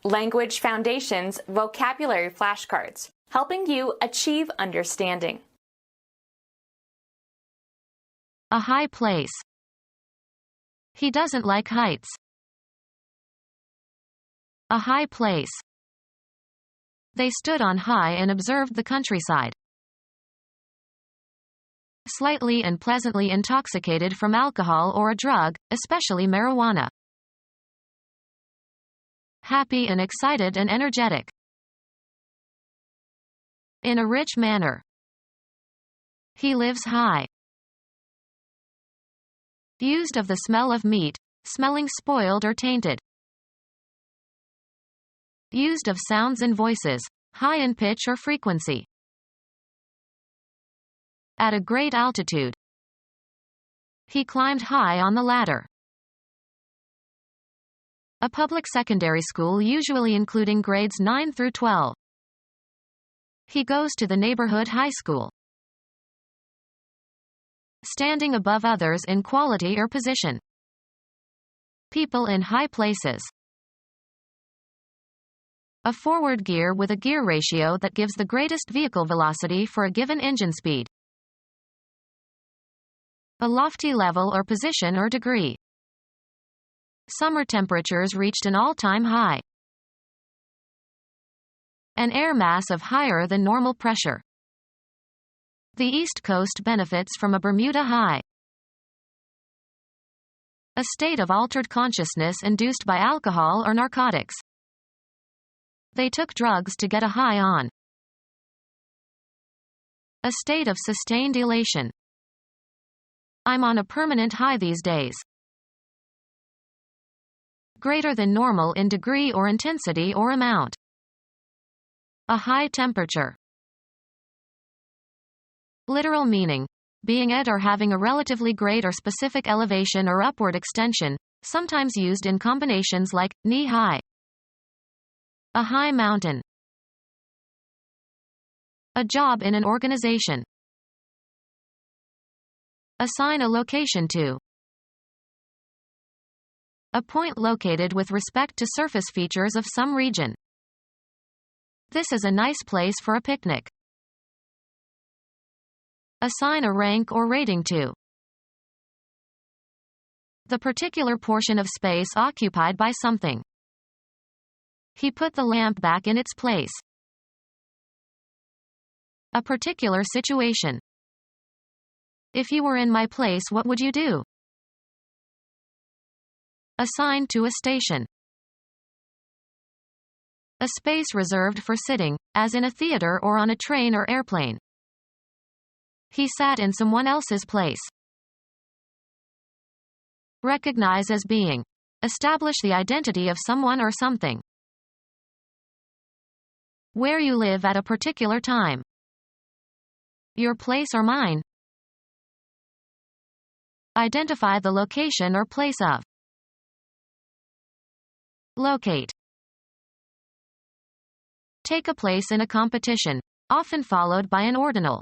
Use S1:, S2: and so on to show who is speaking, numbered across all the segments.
S1: Language Foundations Vocabulary Flashcards, helping you achieve understanding.
S2: A high place. He doesn't like heights. A high place. They stood on high and observed the countryside. Slightly and pleasantly intoxicated from alcohol or a drug, especially marijuana. Happy and excited and energetic. In a rich manner. He lives high. Used of the smell of meat, smelling spoiled or tainted. Used of sounds and voices, high in pitch or frequency. At a great altitude. He climbed high on the ladder. A public secondary school usually including grades 9 through 12. He goes to the neighborhood high school. Standing above others in quality or position. People in high places. A forward gear with a gear ratio that gives the greatest vehicle velocity for a given engine speed. A lofty level or position or degree. Summer temperatures reached an all-time high. An air mass of higher than normal pressure. The East Coast benefits from a Bermuda high. A state of altered consciousness induced by alcohol or narcotics. They took drugs to get a high on. A state of sustained elation. I'm on a permanent high these days. Greater than normal in degree or intensity or amount. A high temperature. Literal meaning. Being at or having a relatively great or specific elevation or upward extension, sometimes used in combinations like knee-high. A high mountain. A job in an organization. Assign a location to. A point located with respect to surface features of some region. This is a nice place for a picnic. Assign a rank or rating to. The particular portion of space occupied by something. He put the lamp back in its place. A particular situation. If you were in my place, what would you do? Assigned to a station. A space reserved for sitting, as in a theater or on a train or airplane. He sat in someone else's place. Recognize as being. Establish the identity of someone or something. Where you live at a particular time. Your place or mine. Identify the location or place of. Locate. Take a place in a competition, often followed by an ordinal.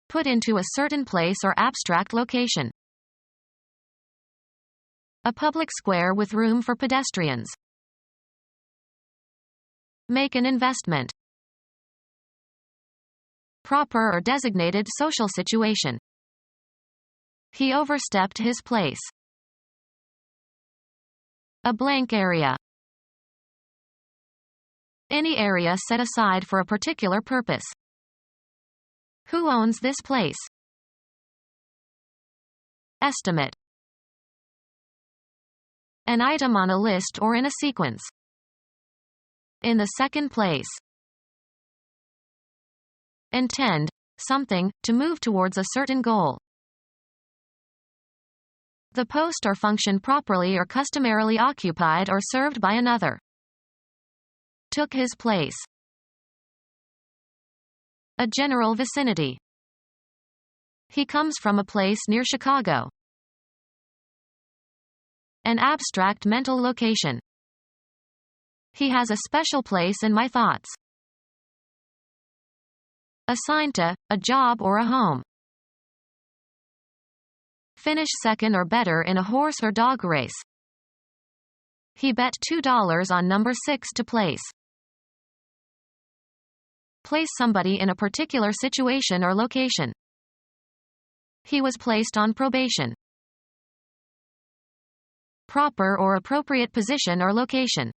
S2: Put into a certain place or abstract location. A public square with room for pedestrians. Make an investment. Proper or designated social situation. He overstepped his place. A blank area. Any area set aside for a particular purpose. Who owns this place? Estimate. An item on a list or in a sequence. In the second place. Intend, something, to move towards a certain goal. The post or function properly or customarily occupied or served by another. Took his place. A general vicinity. He comes from a place near Chicago. An abstract mental location. He has a special place in my thoughts. Assigned to, a job or a home. Finish second or better in a horse or dog race. He bet $2 on number 6 to place. Place somebody in a particular situation or location. He was placed on probation. Proper or appropriate position or location.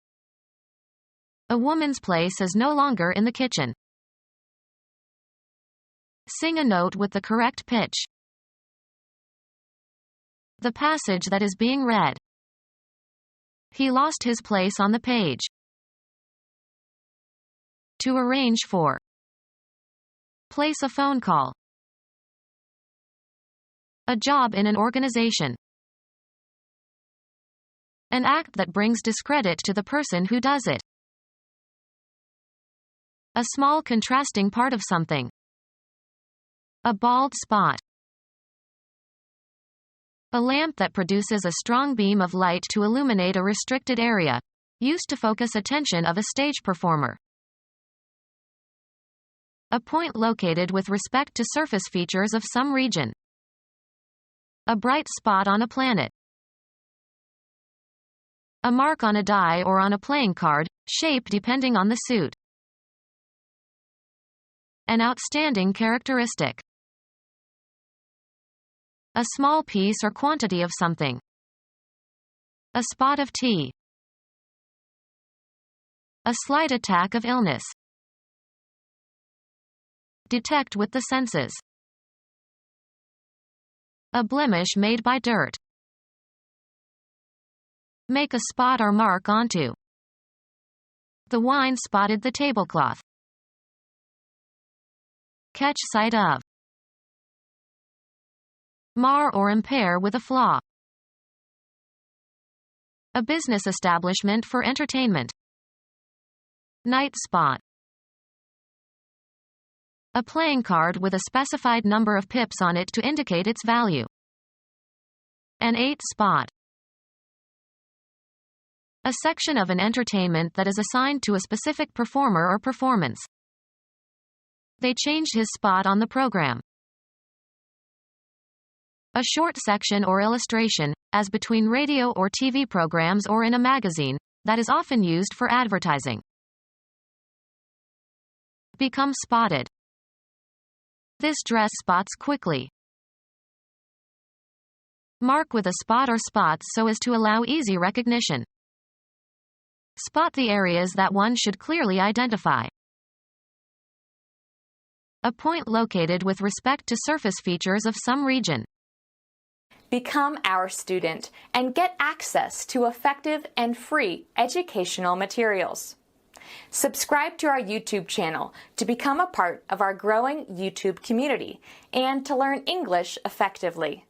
S2: A woman's place is no longer in the kitchen. Sing a note with the correct pitch. The passage that is being read. He lost his place on the page. To arrange for. Place a phone call. A job in an organization. An act that brings discredit to the person who does it. A small contrasting part of something. A bald spot. A lamp that produces a strong beam of light to illuminate a restricted area, used to focus attention of a stage performer. A point located with respect to surface features of some region. A bright spot on a planet. A mark on a die or on a playing card, shape depending on the suit. An outstanding characteristic. A small piece or quantity of something. A spot of tea. A slight attack of illness. Detect with the senses. A blemish made by dirt. Make a spot or mark onto. The wine spotted the tablecloth. Catch sight of. Mar or impair with a flaw. A business establishment for entertainment. Night spot. A playing card with a specified number of pips on it to indicate its value. An 8 spot. A section of an entertainment that is assigned to a specific performer or performance. They changed his spot on the program. A short section or illustration, as between radio or TV programs or in a magazine, that is often used for advertising. Become spotted. This dress spots quickly. Mark with a spot or spots so as to allow easy recognition. Spot the areas that one should clearly identify. A point located with respect to surface features of some region.
S1: Become our student and get access to effective and free educational materials. Subscribe to our YouTube channel to become a part of our growing YouTube community and to learn English effectively.